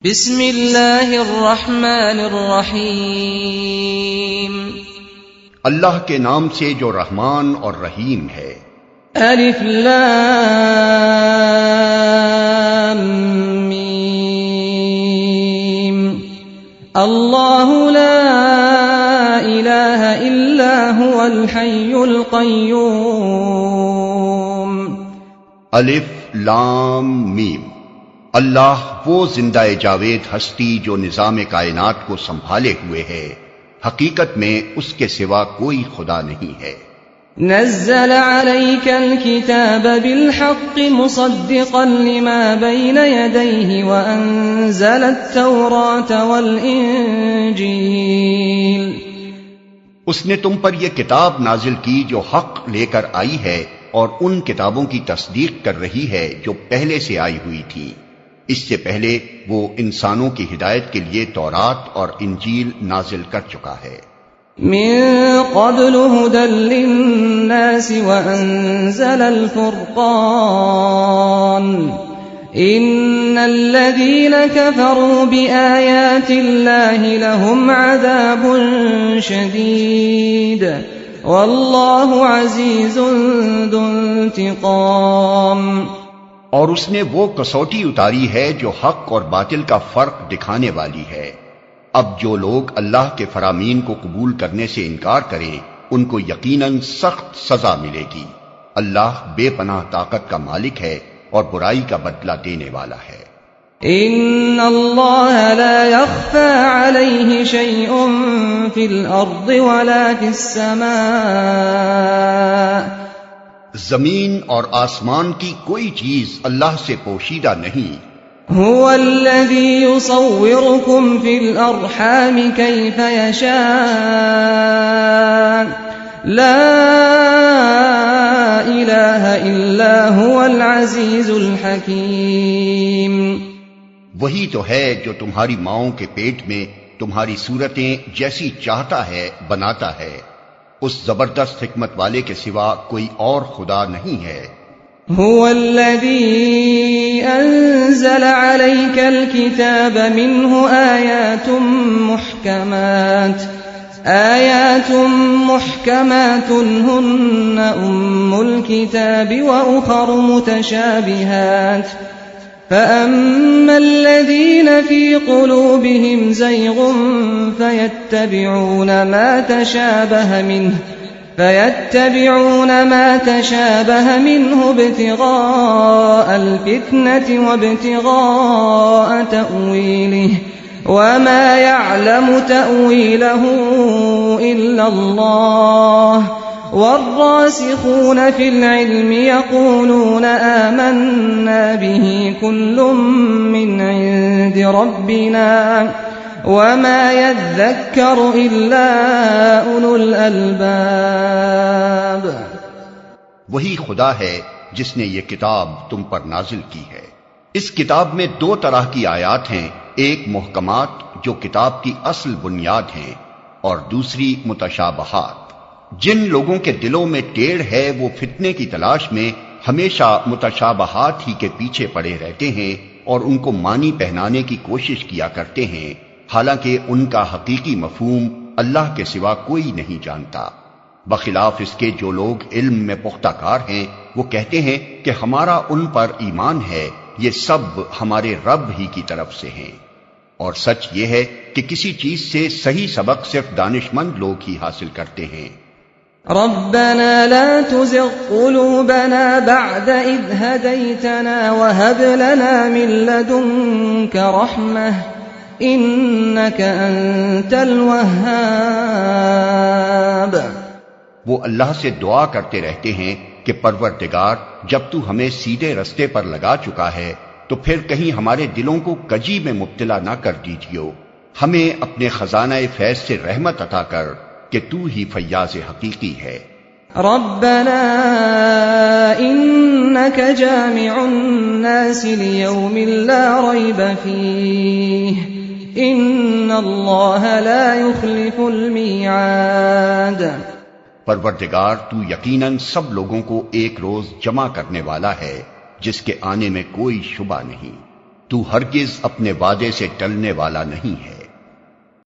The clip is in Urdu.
بسم اللہ الرحمن الرحیم اللہ کے نام سے جو رحمان اور رحیم ہے۔ الف لام میم اللہ لا الہ الا هو الحی القیوم۔ الف لام میم، اللہ وہ زندہ جاوید ہستی جو نظام کائنات کو سنبھالے ہوئے ہے، حقیقت میں اس کے سوا کوئی خدا نہیں ہے۔ نزل عليك الكتاب بالحق مصدقا لما بين يديه وأنزل التوراة والإنجيل۔ اس نے تم پر یہ کتاب نازل کی جو حق لے کر آئی ہے اور ان کتابوں کی تصدیق کر رہی ہے جو پہلے سے آئی ہوئی تھی۔ اس سے پہلے وہ انسانوں کی ہدایت کے لیے تورات اور انجیل نازل کر چکا ہے۔ من قبل هدى للناس وأنزل الفرقان إن الذين كفروا بآيات الله لهم عذاب شديد والله عزيز ذو انتقام۔ اور اس نے وہ کسوٹی اتاری ہے جو حق اور باطل کا فرق دکھانے والی ہے۔ اب جو لوگ اللہ کے فرامین کو قبول کرنے سے انکار کریں ان کو یقیناً سخت سزا ملے گی۔ اللہ بے پناہ طاقت کا مالک ہے اور برائی کا بدلہ دینے والا ہے۔ ان اللہ لا يخفى عليه شيء في الارض ولا في السماء۔ زمین اور آسمان کی کوئی چیز اللہ سے پوشیدہ نہیں۔ هو الذي يصوركم في الارحام كيف يشاء لا اله الا هو العزيز الحكيم۔ وہی تو ہے جو تمہاری ماؤں کے پیٹ میں تمہاری صورتیں جیسی چاہتا ہے بناتا ہے۔ اس زبردست حکمت والے کے سوا کوئی اور خدا نہیں ہے۔ هو الذي انزل عليك الكتاب منه آيات محكمات هن الكتاب وأخر متشابهات فأما الذين في قلوبهم زيغ فيتبعون ما تشابه منه ابتغاء الفتنة وابتغاء تأويله وما يعلم تأويله إلا الله والراسخون في العلم يقولون آمنا به كل من عند ربنا وما يذكر إلا أولو الألباب۔ وہی خدا ہے جس نے یہ کتاب تم پر نازل کی ہے۔ اس کتاب میں دو طرح کی آیات ہیں، ایک محکمات جو کتاب کی اصل بنیاد ہیں اور دوسری متشابہات۔ جن لوگوں کے دلوں میں ٹیڑھ ہے وہ فتنے کی تلاش میں ہمیشہ متشابہات ہی کے پیچھے پڑے رہتے ہیں اور ان کو معنی پہنانے کی کوشش کیا کرتے ہیں، حالانکہ ان کا حقیقی مفہوم اللہ کے سوا کوئی نہیں جانتا۔ بخلاف اس کے جو لوگ علم میں پختہ کار ہیں وہ کہتے ہیں کہ ہمارا ان پر ایمان ہے، یہ سب ہمارے رب ہی کی طرف سے ہیں۔ اور سچ یہ ہے کہ کسی چیز سے صحیح سبق صرف دانشمند لوگ ہی حاصل کرتے ہیں۔ ربنا لا تزغ قلوبنا بعد إذ هديتنا وهب لنا من لدنك رحمة إنك أنت الوهاب۔ وہ اللہ سے دعا کرتے رہتے ہیں کہ پروردگار جب تو ہمیں سیدھے رستے پر لگا چکا ہے تو پھر کہیں ہمارے دلوں کو کجی میں مبتلا نہ کر دیجیو، ہمیں اپنے خزانہ فیض سے رحمت عطا کر کہ تو ہی فیاض حقیقی ہے۔ ربنا انك جامع الناس ليوم لا ريب فيه ان الله لا يخلف الميعاد۔ پروردگار تو یقیناً سب لوگوں کو ایک روز جمع کرنے والا ہے جس کے آنے میں کوئی شبہ نہیں۔ تو ہرگز اپنے وعدے سے ٹلنے والا نہیں ہے۔